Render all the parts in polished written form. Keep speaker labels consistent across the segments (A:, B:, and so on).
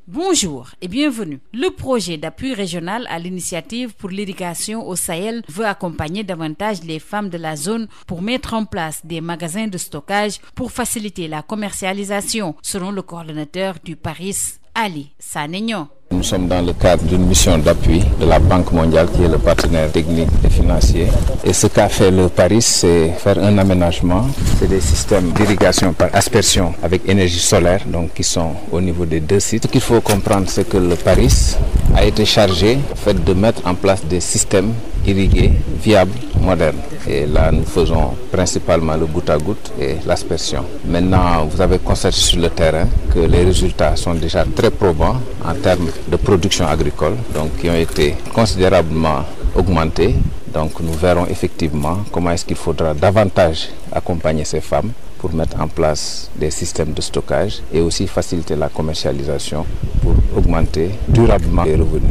A: Bonjour et bienvenue. Le projet d'appui régional à l'initiative pour l'irrigation au Sahel veut accompagner davantage les femmes de la zone pour mettre en place des magasins de stockage pour faciliter la commercialisation, selon le coordonnateur du PARIS, Ali Sanegno.
B: Nous sommes dans le cadre d'une mission d'appui de la Banque mondiale qui est le partenaire technique et financier. Et ce qu'a fait le PARIS, c'est faire un aménagement. C'est des systèmes d'irrigation par aspersion avec énergie solaire, donc qui sont au niveau des deux sites. Ce qu'il faut comprendre, c'est que le PARIS a été chargé de mettre en place des systèmes irrigués, viables, modernes. Et là, nous faisons principalement le goutte à goutte et l'aspersion. Maintenant, vous avez constaté sur le terrain que les résultats sont déjà très probants en termes de production agricole, donc qui ont été considérablement augmentés. Donc nous verrons effectivement comment est-ce qu'il faudra davantage accompagner ces femmes pour mettre en place des systèmes de stockage et aussi faciliter la commercialisation pour augmenter durablement les revenus.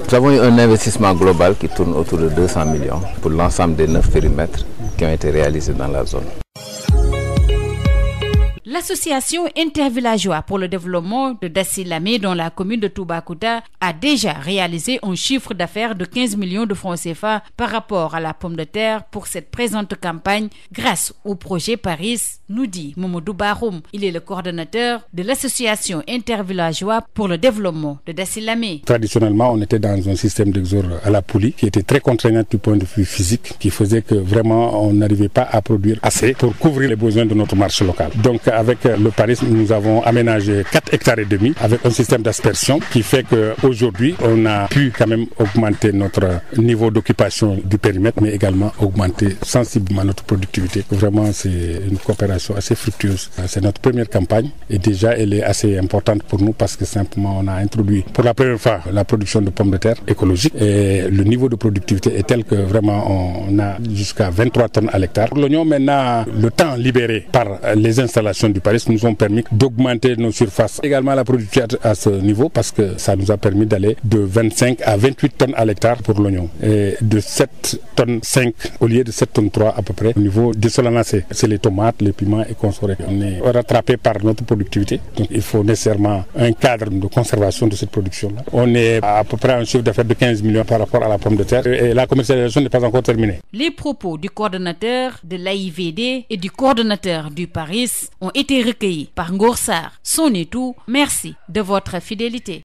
B: Nous avons eu un investissement global qui tourne autour de 200 millions pour l'ensemble des 9 périmètres qui ont été réalisés dans la zone.
A: L'association intervillageoise pour le développement de Dassilame dans la commune de Toubacouta a déjà réalisé un chiffre d'affaires de 15 millions de francs CFA par rapport à la pomme de terre pour cette présente campagne grâce au projet Paris, nous dit Momodou Baroum. Il est le coordonnateur de l'association intervillageoise pour le développement de Dassilame.
C: Traditionnellement, on était dans un système d'exor à la poulie qui était très contraignant du point de vue physique, qui faisait que vraiment on n'arrivait pas à produire assez pour couvrir les besoins de notre marché local. Donc avec le PARIS, nous avons aménagé 4 hectares et demi avec un système d'aspersion qui fait qu'aujourd'hui, on a pu quand même augmenter notre niveau d'occupation du périmètre, mais également augmenter sensiblement notre productivité. Vraiment, c'est une coopération assez fructueuse. C'est notre première campagne et déjà, elle est assez importante pour nous parce que simplement, on a introduit pour la première fois la production de pommes de terre écologiques et le niveau de productivité est tel que vraiment, on a jusqu'à 23 tonnes à l'hectare. Pour l'oignon, maintenant, le temps libéré par les installations du PARIS nous ont permis d'augmenter nos surfaces. Également la productivité à ce niveau parce que ça nous a permis d'aller de 25 à 28 tonnes à l'hectare pour l'oignon et de 7 tonnes 5 au lieu de 7 tonnes 3 à peu près au niveau des solanacées. C'est les tomates, les piments et consorts. On est rattrapé par notre productivité. Donc il faut nécessairement un cadre de conservation de cette production-là. On est à peu près à un chiffre d'affaires de 15 millions par rapport à la pomme de terre et la commercialisation n'est pas encore terminée.
A: Les propos du coordonnateur de l'AIVD et du coordonnateur du PARIS ont été recueillis par Ngor Sarr. Son et tout, merci de votre fidélité.